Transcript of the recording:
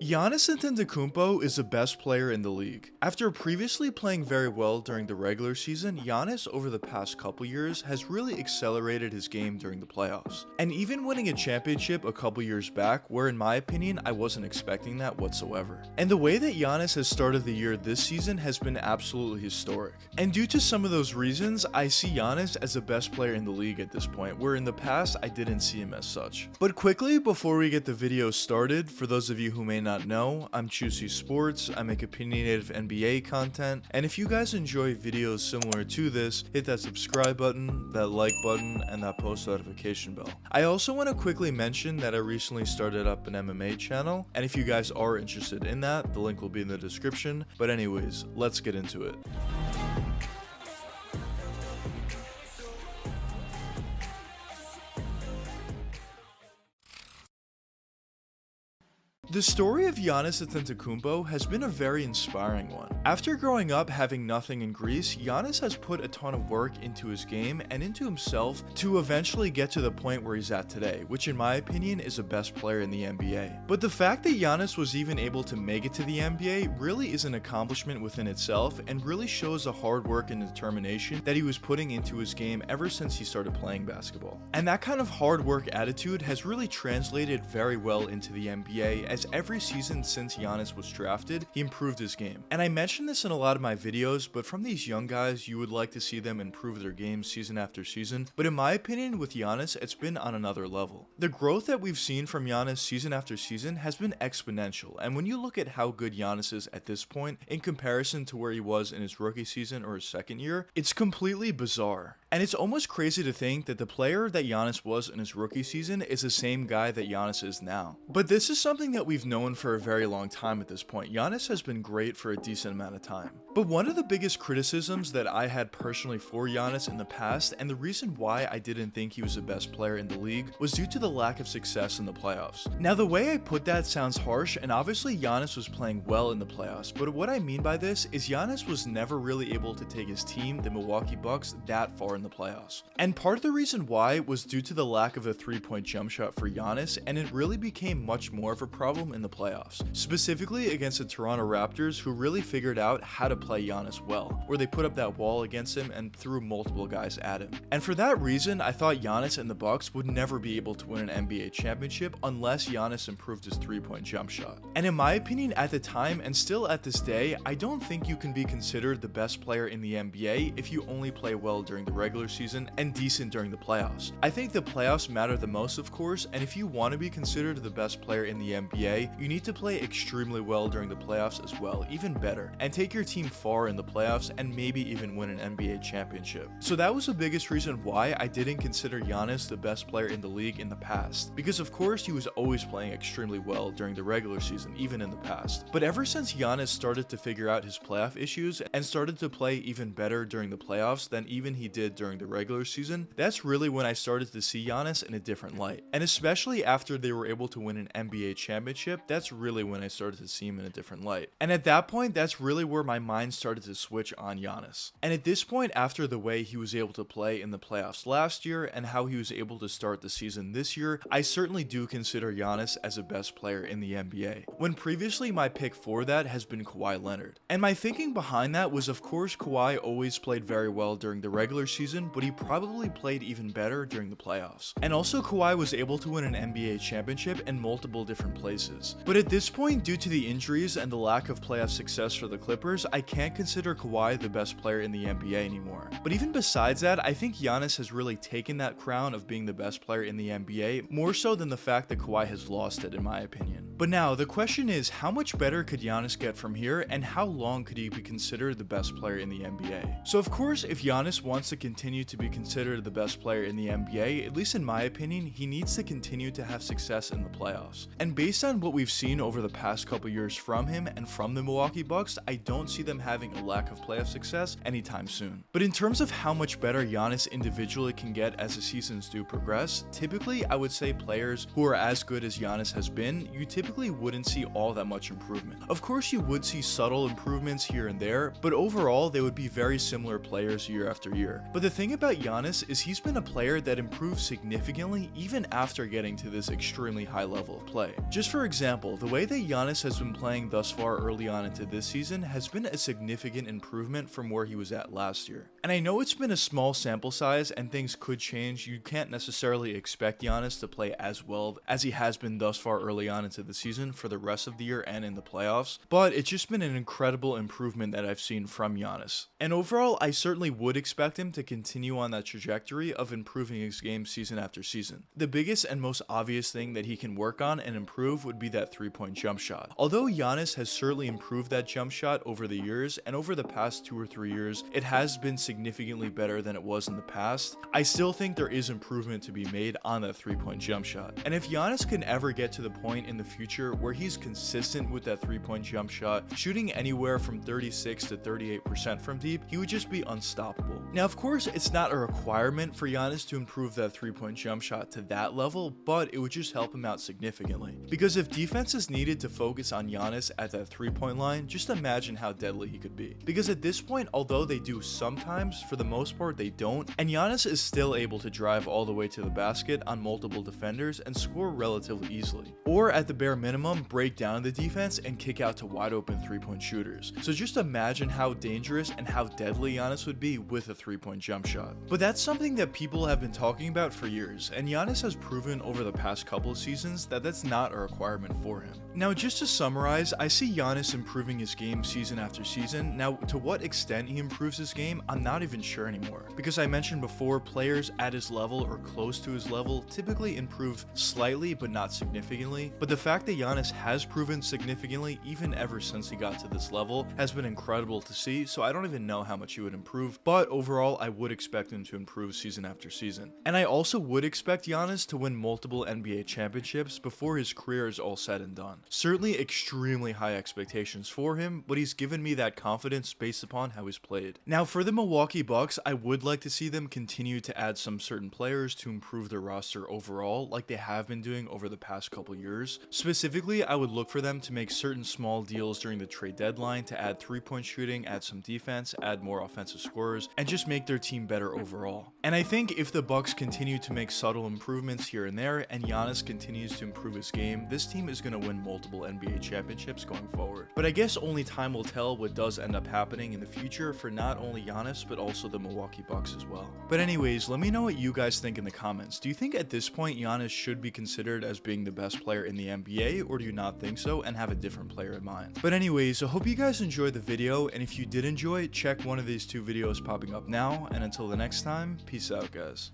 Giannis Antetokounmpo is the best player in the league. After previously playing very well during the regular season, Giannis over the past couple years has really accelerated his game during the playoffs. And even winning a championship a couple years back, where in my opinion, I wasn't expecting that whatsoever. And the way that Giannis has started the year this season has been absolutely historic. And due to some of those reasons, I see Giannis as the best player in the league at this point, where in the past, I didn't see him as such. But quickly, before we get the video started, for those of you who may not know, I'm Choosy Sports, I make opinionative NBA content, and if you guys enjoy videos similar to this, hit that subscribe button, that like button, and that post notification bell. I also want to quickly mention that I recently started up an MMA channel, and if you guys are interested in that, the link will be in the description. But anyways, let's get into it. The story of Giannis Antetokounmpo has been a very inspiring one. After growing up having nothing in Greece, Giannis has put a ton of work into his game and into himself to eventually get to the point where he's at today, which in my opinion is the best player in the NBA. But the fact that Giannis was even able to make it to the NBA really is an accomplishment within itself and really shows the hard work and determination that he was putting into his game ever since he started playing basketball. And that kind of hard work attitude has really translated very well into the NBA, as every season since Giannis was drafted, he improved his game. And I mentioned this in a lot of my videos, but from these young guys, you would like to see them improve their game season after season. But in my opinion, with Giannis, it's been on another level. The growth that we've seen from Giannis season after season has been exponential. And when you look at how good Giannis is at this point, in comparison to where he was in his rookie season or his second year, it's completely bizarre. And it's almost crazy to think that the player that Giannis was in his rookie season is the same guy that Giannis is now. But this is something that we've known for a very long time at this point. Giannis has been great for a decent amount of time. But one of the biggest criticisms that I had personally for Giannis in the past, and the reason why I didn't think he was the best player in the league, was due to the lack of success in the playoffs. Now the way I put that sounds harsh, and obviously Giannis was playing well in the playoffs, but what I mean by this is Giannis was never really able to take his team, the Milwaukee Bucks, that far in the playoffs. And part of the reason why was due to the lack of a three-point jump shot for Giannis, and it really became much more of a problem in the playoffs, specifically against the Toronto Raptors, who really figured out how to play Giannis well, where they put up that wall against him and threw multiple guys at him. And for that reason, I thought Giannis and the Bucks would never be able to win an NBA championship unless Giannis improved his three-point jump shot. And in my opinion at the time, and still at this day, I don't think you can be considered the best player in the NBA if you only play well during the regular season and decent during the playoffs. I think the playoffs matter the most, of course, and if you want to be considered the best player in the NBA, you need to play extremely well during the playoffs as well, even better, and take your team far in the playoffs and maybe even win an NBA championship. So that was the biggest reason why I didn't consider Giannis the best player in the league in the past, because of course he was always playing extremely well during the regular season, even in the past. But ever since Giannis started to figure out his playoff issues and started to play even better during the playoffs than even he did during the regular season, that's really when I started to see Giannis in a different light. And especially after they were able to win an NBA championship, that's really when I started to see him in a different light. And at that point, that's really where my mind started to switch on Giannis. And at this point, after the way he was able to play in the playoffs last year and how he was able to start the season this year, I certainly do consider Giannis as the best player in the NBA, when previously my pick for that has been Kawhi Leonard. And my thinking behind that was, of course, Kawhi always played very well during the regular season, but he probably played even better during the playoffs. And also Kawhi was able to win an NBA championship in multiple different places. But at this point, due to the injuries and the lack of playoff success for the Clippers, I can't consider Kawhi the best player in the NBA anymore. But even besides that, I think Giannis has really taken that crown of being the best player in the NBA, more so than the fact that Kawhi has lost it, in my opinion. But now, the question is, how much better could Giannis get from here, and how long could he be considered the best player in the NBA? So of course, if Giannis wants to continue to be considered the best player in the NBA, at least in my opinion, he needs to continue to have success in the playoffs. And based on what we've seen over the past couple years from him and from the Milwaukee Bucks, I don't see them having a lack of playoff success anytime soon. But in terms of how much better Giannis individually can get as the seasons do progress, typically I would say players who are as good as Giannis has been, you typically typically wouldn't see all that much improvement. Of course, you would see subtle improvements here and there, but overall, they would be very similar players year after year. But the thing about Giannis is he's been a player that improves significantly even after getting to this extremely high level of play. Just for example, the way that Giannis has been playing thus far early on into this season has been a significant improvement from where he was at last year. And I know it's been a small sample size and things could change. You can't necessarily expect Giannis to play as well as he has been thus far early on into the season for the rest of the year and in the playoffs, but it's just been an incredible improvement that I've seen from Giannis. And overall, I certainly would expect him to continue on that trajectory of improving his game season after season. The biggest and most obvious thing that he can work on and improve would be that three-point jump shot. Although Giannis has certainly improved that jump shot over the years, and over the past 2 or 3 years, it has been significantly better than it was in the past, I still think there is improvement to be made on that three-point jump shot. And if Giannis can ever get to the point in the future where he's consistent with that three-point jump shot, shooting anywhere from 36 to 38% from deep, he would just be unstoppable. Now, of course, it's not a requirement for Giannis to improve that three-point jump shot to that level, but it would just help him out significantly. Because if defenses needed to focus on Giannis at that three-point line, just imagine how deadly he could be. Because at this point, although they do sometimes, for the most part they don't, and Giannis is still able to drive all the way to the basket on multiple defenders and score relatively easily. Or at the bare minimum, break down the defense and kick out to wide open three-point shooters. So just imagine how dangerous and how deadly Giannis would be with a three-point jump shot. But that's something that people have been talking about for years, and Giannis has proven over the past couple of seasons that that's not a requirement for him. Now, just to summarize, I see Giannis improving his game season after season. Now, to what extent he improves his game, I'm not even sure anymore. Because I mentioned before, players at his level or close to his level typically improve slightly but not significantly. But the fact that Giannis has proven significantly even ever since he got to this level has been incredible to see, so I don't even know how much he would improve, but overall I would expect him to improve season after season. And I also would expect Giannis to win multiple NBA championships before his career is all said and done. Certainly extremely high expectations for him, but he's given me that confidence based upon how he's played. Now, for the Milwaukee Bucks, I would like to see them continue to add some certain players to improve their roster overall, like they have been doing over the past couple years. Specifically, I would look for them to make certain small deals during the trade deadline to add three-point shooting, add some defense, add more offensive scorers, and just make their team better overall. And I think if the Bucks continue to make subtle improvements here and there, and Giannis continues to improve his game, this team is going to win multiple NBA championships going forward. But I guess only time will tell what does end up happening in the future for not only Giannis, but also the Milwaukee Bucks as well. But anyways, let me know what you guys think in the comments. Do you think at this point Giannis should be considered as being the best player in the NBA, or do you not think so and have a different player in mind? But anyways, I hope you guys enjoyed the video, and if you did enjoy it, check one of these 2 videos popping up now, and until the next time, peace out, guys.